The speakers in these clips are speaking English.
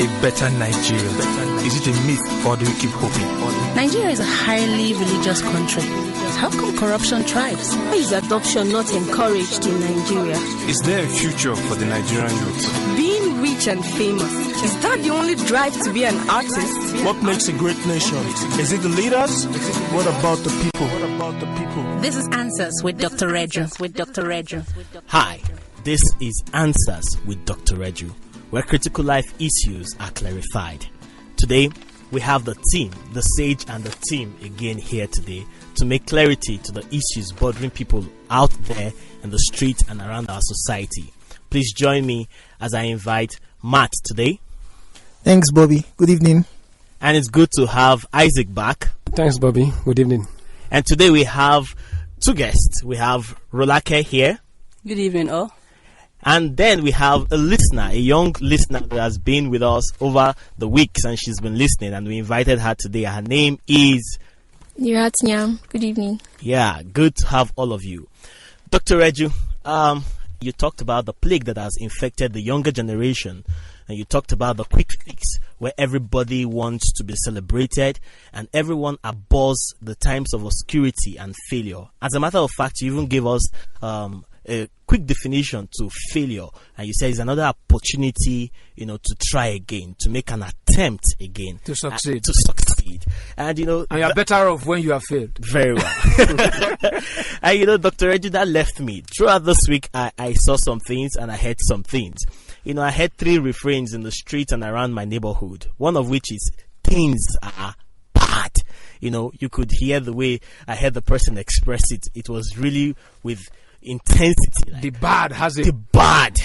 a better Nigeria? Is it a myth, or do we keep hoping? Nigeria is a highly religious country. How come corruption thrives? Why is adoption not encouraged in Nigeria? Is there a future for the Nigerian youth? Being rich and famous, is that the only drive to be an artist? What makes a great nation? Is it the leaders? What about the people? This is Answers with Dr. Reju. Hi, this is Answers with Dr. Reju, where critical life issues are clarified. Today, we have the team, the Sage and the team again here today to make clarity to the issues bothering people out there in the street and around our society. Please join me as I invite Matt today. Thanks, Bobby. Good evening. And it's good to have Isaac back. Thanks, Bobby. Good evening. And today we have two guests. We have Rolake here. Good evening, all. And then we have a listener, a young listener that has been with us over the weeks and she's been listening, and we invited her today. Her name is Nirat Nyam. Good evening. Yeah, good to have all of you. Dr. Reju, you talked about the plague that has infected the younger generation, and you talked about the quick fix where everybody wants to be celebrated and everyone abhors the times of obscurity and failure. As a matter of fact, you even gave us a quick definition to failure, and you say it's another opportunity, to try again, to make an attempt again, to succeed. And and you're better off when you have failed. Very well. And Dr. Reju, that left me throughout this week. I saw some things and I heard some things. I heard three refrains in the street and around my neighborhood, one of which is things are bad. You could hear the way I heard the person express it. It was really with intensity. The bad has it. The bad.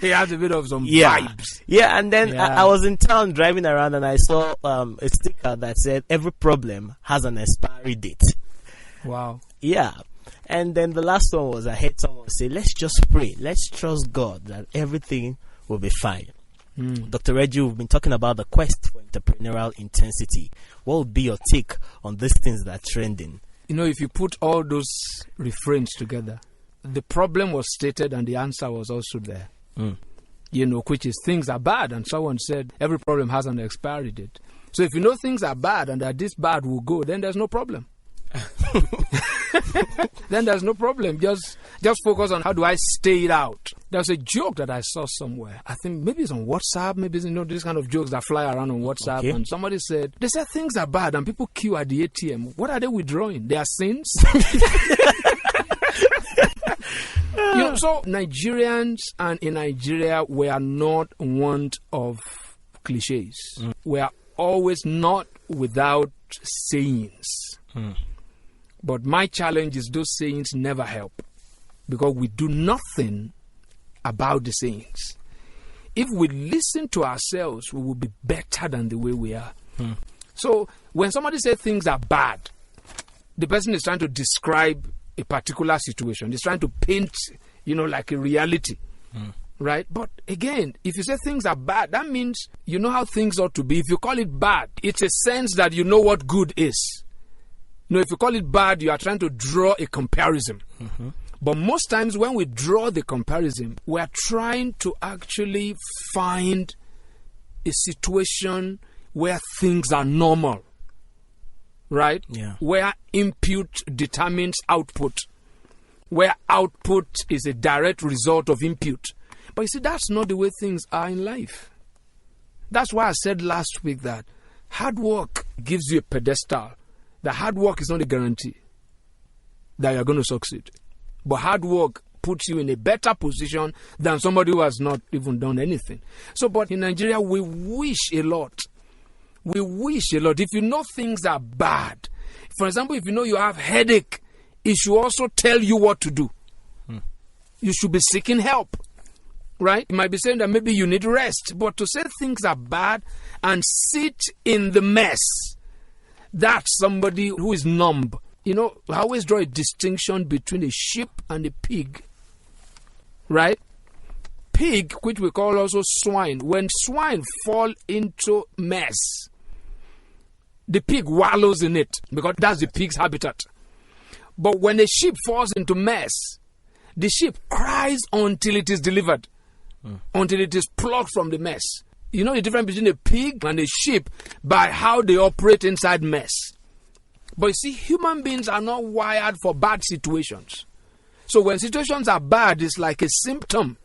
He has a bit of some vibes. Yeah, and then I was in town driving around and I saw a sticker that said every problem has an expiry date. Wow. Yeah. And then the last one was I heard someone say, let's just pray. Let's trust God that everything will be fine. Dr. Reju, we've been talking about the quest for entrepreneurial intensity. What would be your take on these things that are trending? If you put all those refrains together, the problem was stated and the answer was also there. Which is things are bad, and someone said every problem has an expiry date. So if you know things are bad and that this bad will go, then there's no problem. Then there's no problem. Just focus on how do I stay it out. There's a joke that I saw somewhere. I think maybe it's on WhatsApp. Maybe it's these kind of jokes that fly around on WhatsApp. Okay. And somebody said they said things are bad and people queue at the ATM. What are they withdrawing? Their sins. So Nigerians and in Nigeria, we are not want of cliches. We are always not without sayings. But my challenge is those sayings never help because we do nothing about the sayings. If we listen to ourselves, we will be better than the way we are. So when somebody says things are bad, the person is trying to describe a particular situation. He's trying to paint, like a reality. Right? But again, if you say things are bad, that means you know how things ought to be. If you call it bad, it's a sense that you know what good is. If you call it bad, you are trying to draw a comparison. But most times when we draw the comparison, we are trying to actually find a situation where things are normal. Right? Yeah. Where input determines output. Where output is a direct result of input. But you see, that's not the way things are in life. That's why I said last week that hard work gives you a pedestal. The hard work is not a guarantee that you're going to succeed. But hard work puts you in a better position than somebody who has not even done anything. But in Nigeria, we wish a lot. We wish a lot. If you know things are bad, for example, if you know you have headache, it should also tell you what to do. You should be seeking help. Right? You might be saying that maybe you need rest. But to say things are bad and sit in the mess, that's somebody who is numb. I always draw a distinction between a sheep and a pig. Right? Pig, which we call also swine. When swine fall into mess, the pig wallows in it because that's the pig's habitat. But when a sheep falls into mess, the sheep cries until it is delivered, until it is plucked from the mess. You know the difference between a pig and a sheep by how they operate inside mess. But you see, human beings are not wired for bad situations. So when situations are bad, it's like a symptom.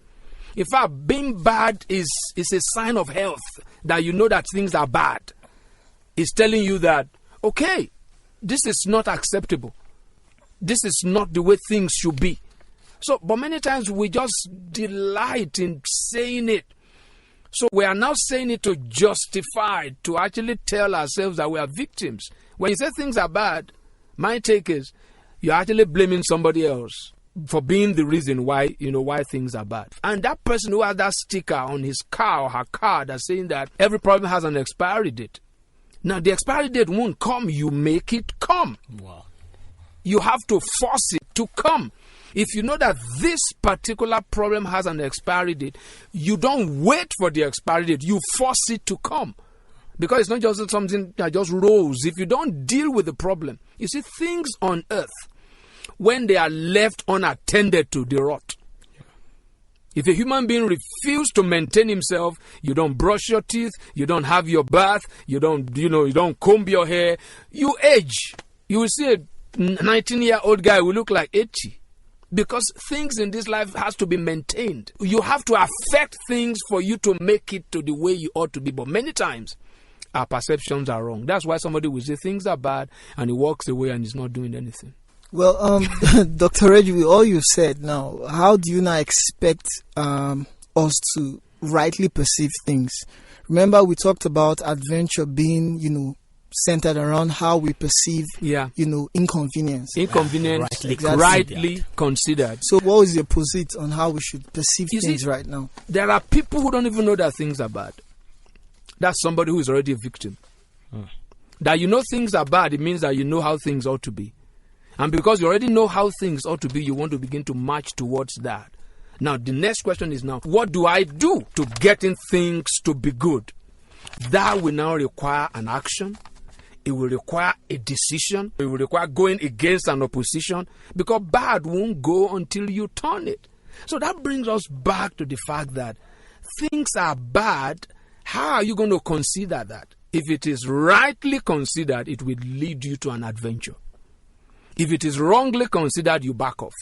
In fact, being bad is a sign of health, that you know that things are bad. It's telling you that, okay, this is not acceptable. This is not the way things should be. So, but many times we just delight in saying it. So we are now saying it to justify, to actually tell ourselves that we are victims. When you say things are bad, my take is you're actually blaming somebody else for being the reason why, why things are bad. And that person who has that sticker on his car or her car that's saying that every problem has an expiry date. Now, the expiry date won't come. You make it come. Wow. You have to force it to come. If you know that this particular problem has an expiry date, you don't wait for the expiry date. You force it to come. Because it's not just something that just rolls. If you don't deal with the problem, you see, things on earth, when they are left unattended to, they rot. If a human being refuses to maintain himself, you don't brush your teeth, you don't have your bath, you don't comb your hair, you age. You will see a 19-year-old guy will look like 80. Because things in this life has to be maintained. You have to affect things for you to make it to the way you ought to be. But many times, our perceptions are wrong. That's why somebody will say things are bad and he walks away and is not doing anything. Well, Dr. Reggie, with all you've said now, how do you now expect us to rightly perceive things? Remember, we talked about adventure being, centered around how we perceive, inconvenience. Inconvenience, rightly considered. So what is your position on how we should perceive things right now? There are people who don't even know that things are bad. That's somebody who is already a victim. That you know things are bad, it means that you know how things ought to be. And because you already know how things ought to be, you want to begin to march towards that. Now, the next question is now, what do I do to getting things to be good? That will now require an action. It will require a decision. It will require going against an opposition, because bad won't go until you turn it. So that brings us back to the fact that things are bad. How are you going to consider that? If it is rightly considered, it will lead you to an adventure. If it is wrongly considered, you back off.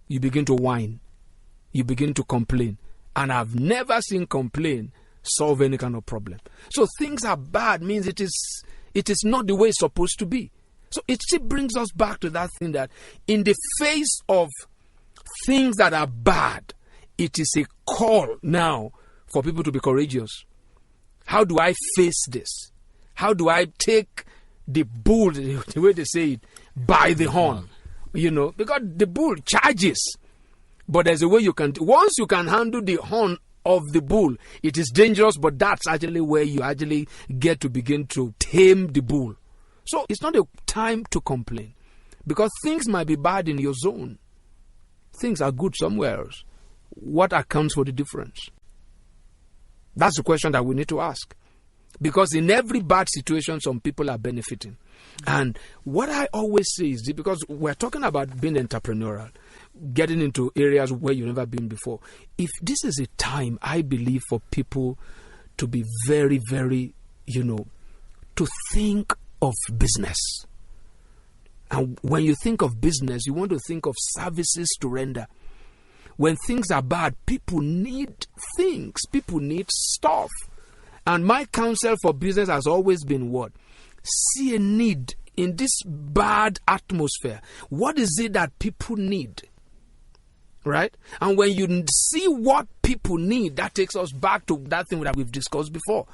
You begin to whine. You begin to complain. And I've never seen complain solve any kind of problem. So things are bad means it is not the way it's supposed to be. So it still brings us back to that thing that in the face of things that are bad, it is a call now for people to be courageous. How do I face this? How do I take the bull, the way they say it, by the horn? Because the bull charges. But there's a way you can, once you can handle the horn of the bull, it is dangerous, but that's actually where you actually get to begin to tame the bull. So it's not a time to complain, because things might be bad in your zone. Things are good somewhere else. What accounts for the difference? That's the question that we need to ask. Because in every bad situation, some people are benefiting. And what I always say is, because we're talking about being entrepreneurial, getting into areas where you've never been before. If this is a time, I believe, for people to be very, very, to think of business. And when you think of business, you want to think of services to render. When things are bad, people need things. People need stuff. And my counsel for business has always been what? See a need in this bad atmosphere. What is it that people need? Right? And when you see what people need, that takes us back to that thing that we've discussed before.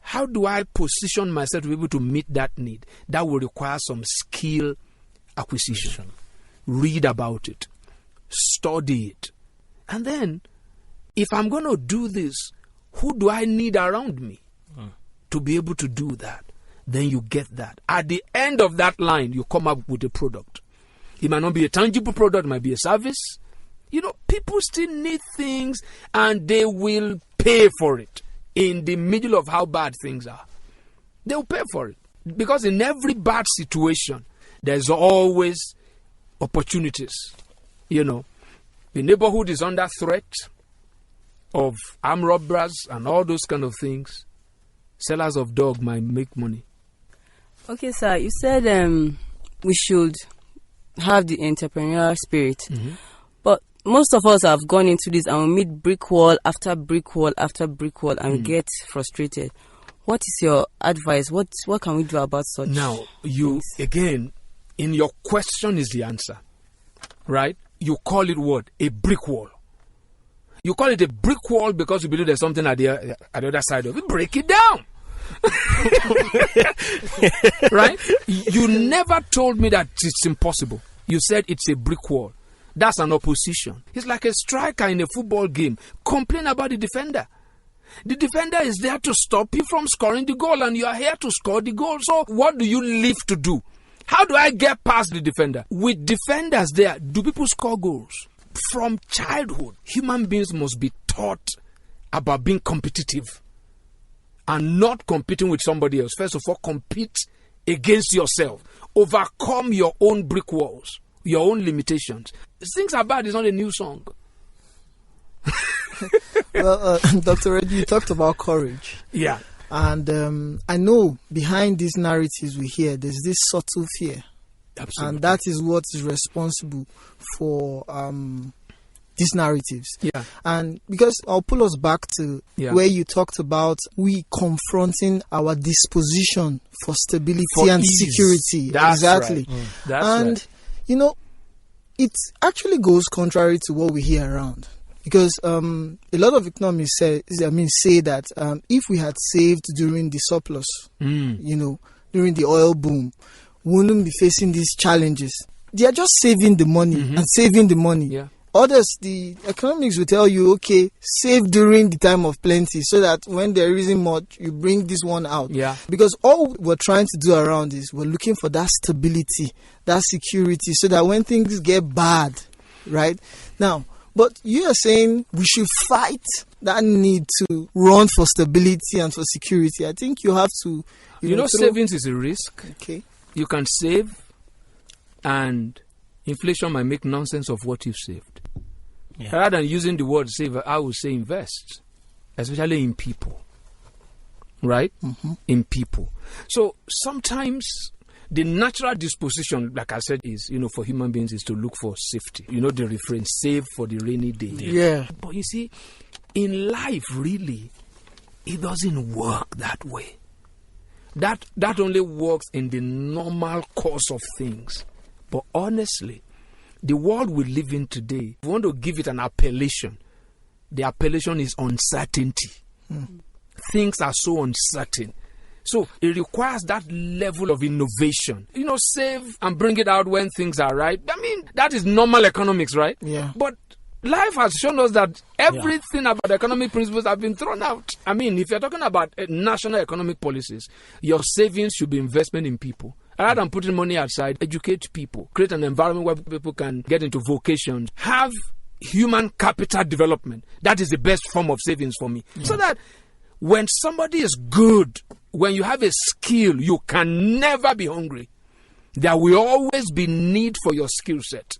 How do I position myself to be able to meet that need? That will require some skill acquisition. Read about it. Study it. And then, if I'm going to do this, who do I need around me to be able to do that? Then you get that. At the end of that line, you come up with a product. It might not be a tangible product, it might be a service. People still need things, and they will pay for it in the middle of how bad things are. They will pay for it. Because in every bad situation, there's always opportunities. The neighborhood is under threat. of armed robbers and all those kind of things, sellers of dog might make money. Okay, sir, you said we should have the entrepreneurial spirit. But most of us have gone into this and we meet brick wall after brick wall after brick wall and we get frustrated. What is your advice? What can we do about such? Now, you, again, in your question is the answer, right? You call it what? A brick wall. You call it a brick wall because you believe there's something at the other side of it. Break it down. Right? You never told me that it's impossible. You said it's a brick wall. That's an opposition. It's like a striker in a football game. Complain about the defender. The defender is there to stop you from scoring the goal, and you are here to score the goal. So what do you live to do? How do I get past the defender? With defenders there, do people score goals? From childhood, human beings must be taught about being competitive and not competing with somebody else. First of all, compete against yourself. Overcome your own brick walls, your own limitations. Things Are Bad is not a new song. Well, Dr. Reggie, you talked about courage. Yeah. And I know behind these narratives we hear, there's this subtle fear. Absolutely. And that is what is responsible for these narratives. Yeah. And because I'll pull us back to where you talked about we confronting our disposition for stability and ease. security. That's exactly. Right. That's and, right. you know, it actually goes contrary to what we hear around. Because a lot of economists say that if we had saved during the surplus, during the oil boom, we wouldn't be facing these challenges. They are just saving the money and saving the money. Yeah. Others, the economics will tell you, okay, save during the time of plenty so that when there isn't much, you bring this one out. Yeah. Because all we're trying to do around is we're looking for that stability, that security, so that when things get bad, right? Now, but you are saying we should fight that need to run for stability and for security. I think you have to... savings is a risk. Okay. You can save and inflation might make nonsense of what you've saved. Yeah. Rather than using the word save, I would say invest, especially in people. Right? In people. So sometimes the natural disposition, like I said, is, for human beings is to look for safety. The refrain, save for the rainy day. Yeah. But you see, in life, really, it doesn't work that way. That only works in the normal course of things. But honestly, the world we live in today, if we want to give it an appellation, the appellation is uncertainty. Things are so uncertain. So it requires that level of innovation. Save and bring it out when things are right. I mean, that is normal economics, right? Yeah. But life has shown us that everything about economic principles have been thrown out. I mean, if you're talking about national economic policies, your savings should be investment in people. Rather than putting money outside, educate people, create an environment where people can get into vocations, have human capital development. That is the best form of savings for me. So that when somebody is good, when you have a skill, you can never be hungry. There will always be need for your skill set.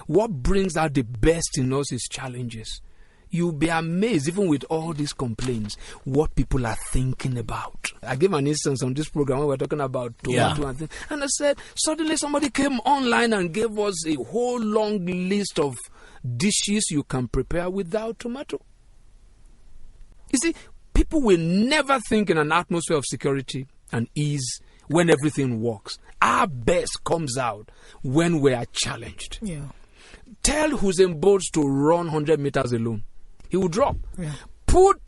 What brings out the best in us is challenges. You'll be amazed, even with all these complaints, what people are thinking about. I gave an instance on this program when we were talking about tomato and things. And I said, suddenly somebody came online and gave us a whole long list of dishes you can prepare without tomato. You see, people will never think in an atmosphere of security and ease when everything works. Our best comes out when we are challenged. Yeah. Tell Usain Bolt to run 100 meters alone. He will drop. Yeah. Put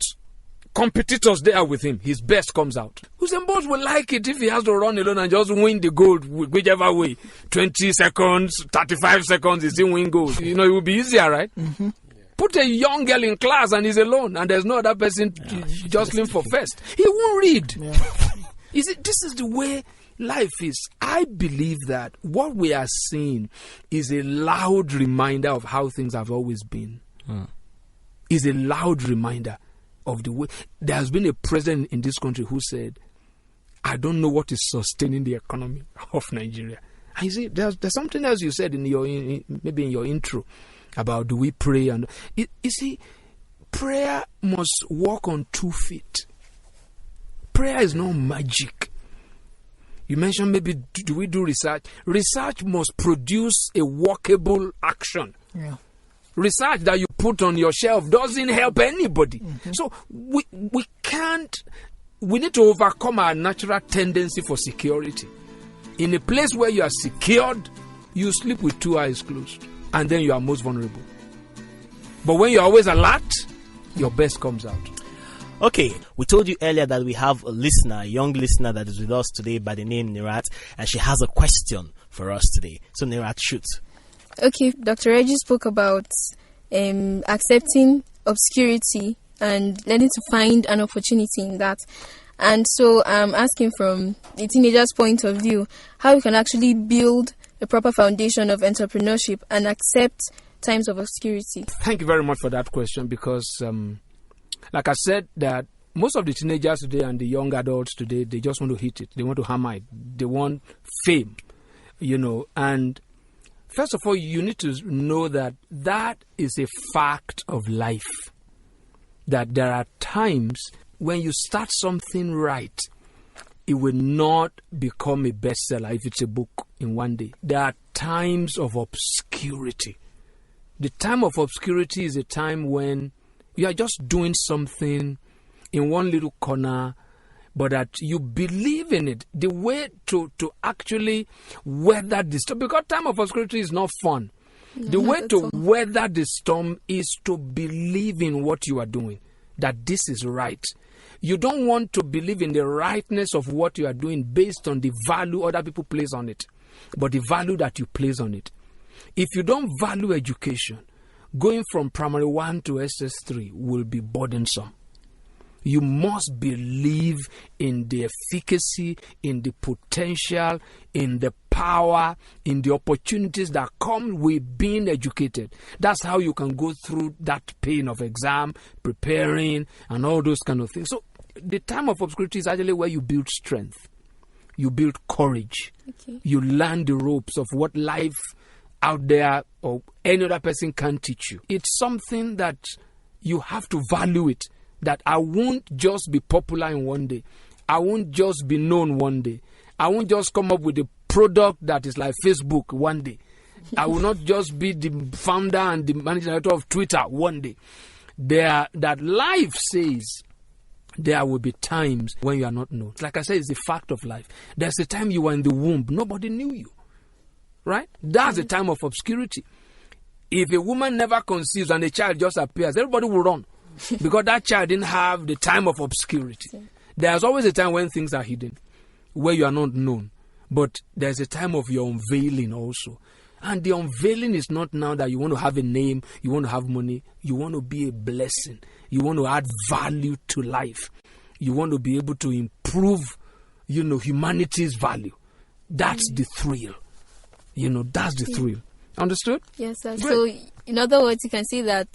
competitors there with him. His best comes out. Usain Bolt will like it if he has to run alone and just win the gold whichever way. 20 seconds, 35 seconds, he still win gold. It will be easier, right? Put a young girl in class and he's alone and there's no other person jostling for first. He won't read. Yeah. You see, this is the way life is. I believe that what we are seeing is a loud reminder of how things have always been. Is a loud reminder of the way. There has been a president in this country who said, I don't know what is sustaining the economy of Nigeria. And you see, there's something else you said maybe in your intro about do we pray. And you see, prayer must walk on 2 feet. Prayer is not magic. You mentioned maybe do we do research? Research must produce a workable action. Yeah. Research that you put on your shelf doesn't help anybody. So we need to overcome our natural tendency for security. In a place where you are secured, you sleep with 2 eyes closed, and then you are most vulnerable. But when you're always alert, your best comes out. Okay, we told you earlier that we have a young listener that is with us today by the name Nirat, and she has a question for us today. So Nirat, shoot. Okay, Dr. Reggie spoke about accepting obscurity and learning to find an opportunity in that. And so I'm asking from the teenager's point of view, how we can actually build a proper foundation of entrepreneurship and accept times of obscurity. Thank you very much for that question, because like I said, that most of the teenagers today and the young adults today, they just want to hit it. They want to hammer it. They want fame, and first of all, you need to know that is a fact of life. That there are times when you start something right, it will not become a bestseller if it's a book in one day. There are times of obscurity. The time of obscurity is a time when you are just doing something in one little corner, but that you believe in it. The way to actually weather the storm, because time of obscurity is not fun. The way to weather the storm is to believe in what you are doing, that this is right. You don't want to believe in the rightness of what you are doing based on the value other people place on it, but the value that you place on it. If you don't value education, going from primary 1 to SS3 will be burdensome. You must believe in the efficacy, in the potential, in the power, in the opportunities that come with being educated. That's how you can go through that pain of exam, preparing, and all those kind of things. So the time of obscurity is actually where you build strength. You build courage. Okay. You learn the ropes of what life out there or any other person can teach you. It's something that you have to value it. That I won't just be popular in one day. I won't just be known one day. I won't just come up with a product that is like Facebook one day. I will not just be the founder and the managing director of Twitter one day. That life says there will be times when you are not known. Like I said, it's a fact of life. There's a time you were in the womb. Nobody knew you. Right? That's a time of obscurity. If a woman never conceives and a child just appears, everybody will run. Because that child didn't have the time of obscurity. There's always a time when things are hidden, where you are not known. But there's a time of your unveiling also. And the unveiling is not now that you want to have a name, you want to have money. You want to be a blessing. You want to add value to life. You want to be able to improve, humanity's value. That's the thrill. That's the thrill. Understood? Yes, sir. So, in other words, you can say that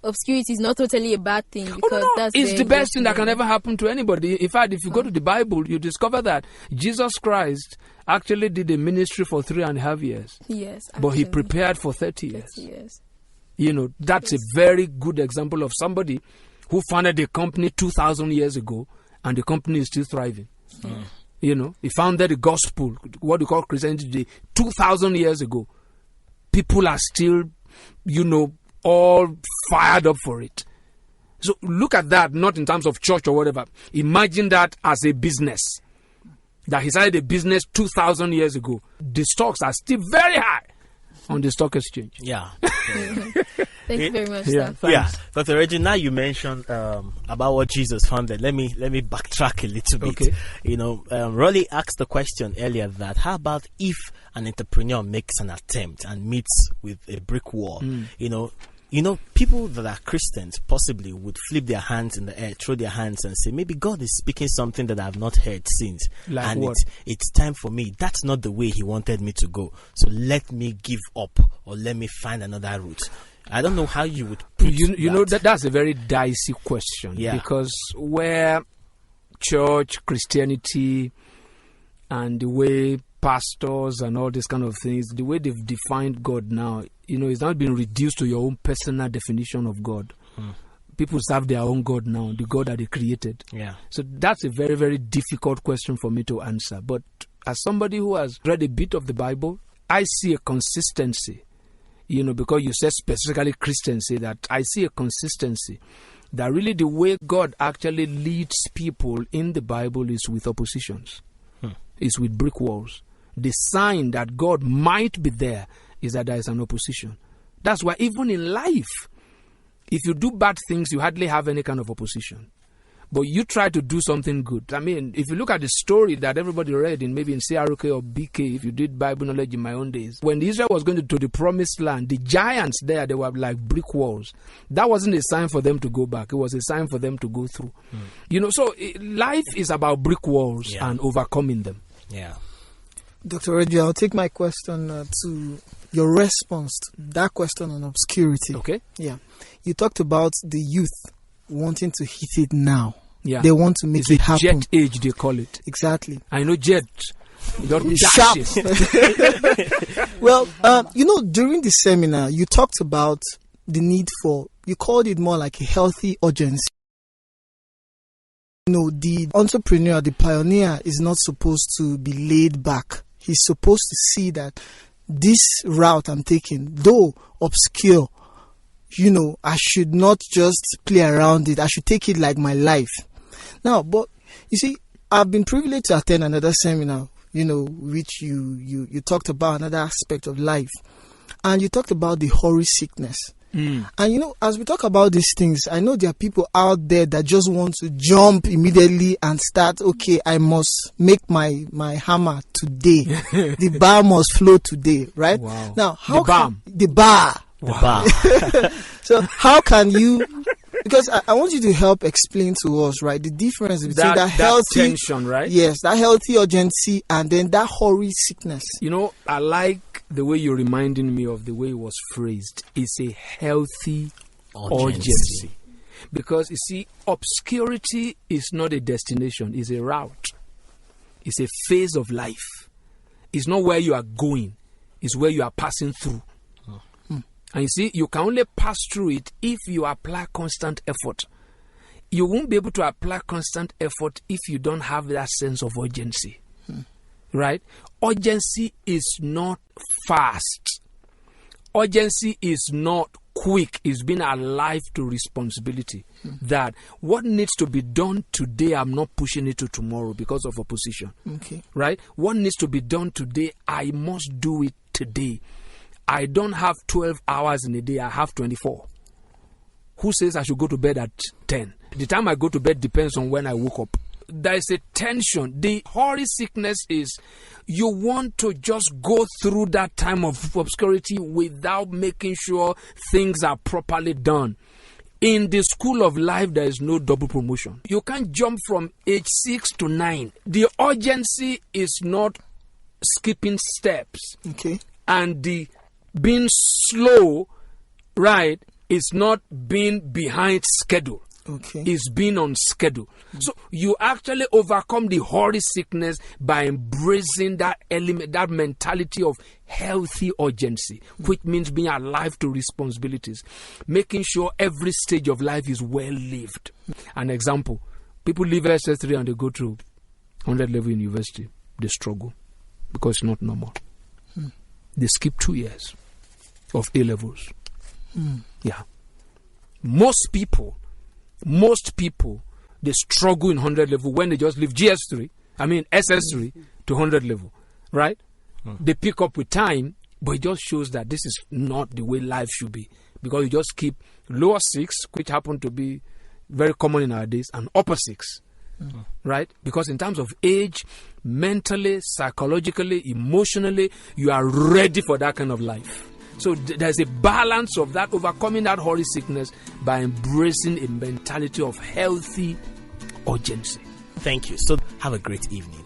obscurity is not totally a bad thing, because it's the best thing that can ever happen to anybody. In fact, if you go to the Bible, you discover that Jesus Christ actually did a ministry for 3.5 years. Yes, actually. But he prepared for 30 years. That's a very good example of somebody who founded a company 2,000 years ago, and the company is still thriving. He founded the gospel, what we call Christianity today, 2,000 years ago. People are still, all fired up for it. So look at that, not in terms of church or whatever. Imagine that as a business. That he started a business 2,000 years ago. The stocks are still very high on the stock exchange. Yeah. Thank you very much. Yeah. Dr. Reggie, now you mentioned about what Jesus founded. Let me backtrack a little bit. Okay. Rolly asked the question earlier that how about if an entrepreneur makes an attempt and meets with a brick wall? People that are Christians possibly would flip their hands in the air, throw their hands and say, maybe God is speaking something that I've not heard since. Like and what? It's time for me. That's not the way he wanted me to go. So let me give up, or let me find another route. I don't know how you would put that's a very dicey question. Yeah. Because where church, Christianity, and the way pastors and all these kind of things, the way they've defined God now, it's not been reduced to your own personal definition of God. People serve their own God now, the God that they created. Yeah. So that's a very, very difficult question for me to answer. But as somebody who has read a bit of the Bible, I see a consistency. Because you said specifically Christians say that, I see a consistency that really the way God actually leads people in the Bible is with oppositions, is with brick walls. The sign that God might be there is that there is an opposition. That's why even in life, if you do bad things, you hardly have any kind of opposition. But you try to do something good. I mean, if you look at the story that everybody read in maybe in CRK or BK, if you did Bible knowledge in my own days, when Israel was going to the promised land, the giants there, they were like brick walls. That wasn't a sign for them to go back. It was a sign for them to go through. So life is about brick walls and overcoming them. Yeah. Dr. Reggie, I'll take my question to your response to that question on obscurity. Okay. Yeah. You talked about the youth wanting to hit it now. Yeah. They want to make it happen. Jet age, they call it. Exactly. I know jet. Sharp. Well, during the seminar, you talked about the need for, you called it more like a healthy urgency. The entrepreneur, the pioneer is not supposed to be laid back. He's supposed to see that this route I'm taking, though obscure, I should not just play around it. I should take it like my life. Now, but you see, I've been privileged to attend another seminar, which you talked about another aspect of life. And you talked about the hurry sickness. And as we talk about these things, I know there are people out there that just want to jump immediately and start, okay, I must make my hammer today. The bar must flow today, right? Wow. Now, how the bar. So how can you, because I want you to help explain to us, right, the difference between that healthy tension, right? Yes, that healthy urgency and then that hurry sickness. I like the way you're reminding me of the way it was phrased. It's a healthy urgency. Because you see, obscurity is not a destination, it's a route. It's a phase of life. It's not where you are going, it's where you are passing through. And you see, you can only pass through it if you apply constant effort. You won't be able to apply constant effort if you don't have that sense of urgency. Right? Urgency is not fast. Urgency is not quick. It's being alive to responsibility. That what needs to be done today, I'm not pushing it to tomorrow because of opposition. Okay. Right? What needs to be done today, I must do it today. I don't have 12 hours in a day, I have 24. Who says I should go to bed at 10? The time I go to bed depends on when I woke up. There is a tension. The hurry sickness is you want to just go through that time of obscurity without making sure things are properly done. In the school of life, there is no double promotion. You can't jump from age 6 to 9. The urgency is not skipping steps. Okay. And the being slow, right, is not being behind schedule. Okay. Is being on schedule. So you actually overcome the hurry sickness by embracing that element, that mentality of healthy urgency, which means being alive to responsibilities, making sure every stage of life is well lived. An example, people leave SS3 and they go to 100 level university. They struggle because it's not normal. They skip 2 years of A levels. Yeah. Most people, they struggle in 100 level when they just leave SS3 to 100 level, right? They pick up with time, but it just shows that this is not the way life should be, because you just keep lower 6, which happen to be very common in our days, and upper 6. Right? Because in terms of age, mentally, psychologically, emotionally, you are ready for that kind of life. So there's a balance of that, overcoming that hurry sickness by embracing a mentality of healthy urgency. Thank you. So have a great evening.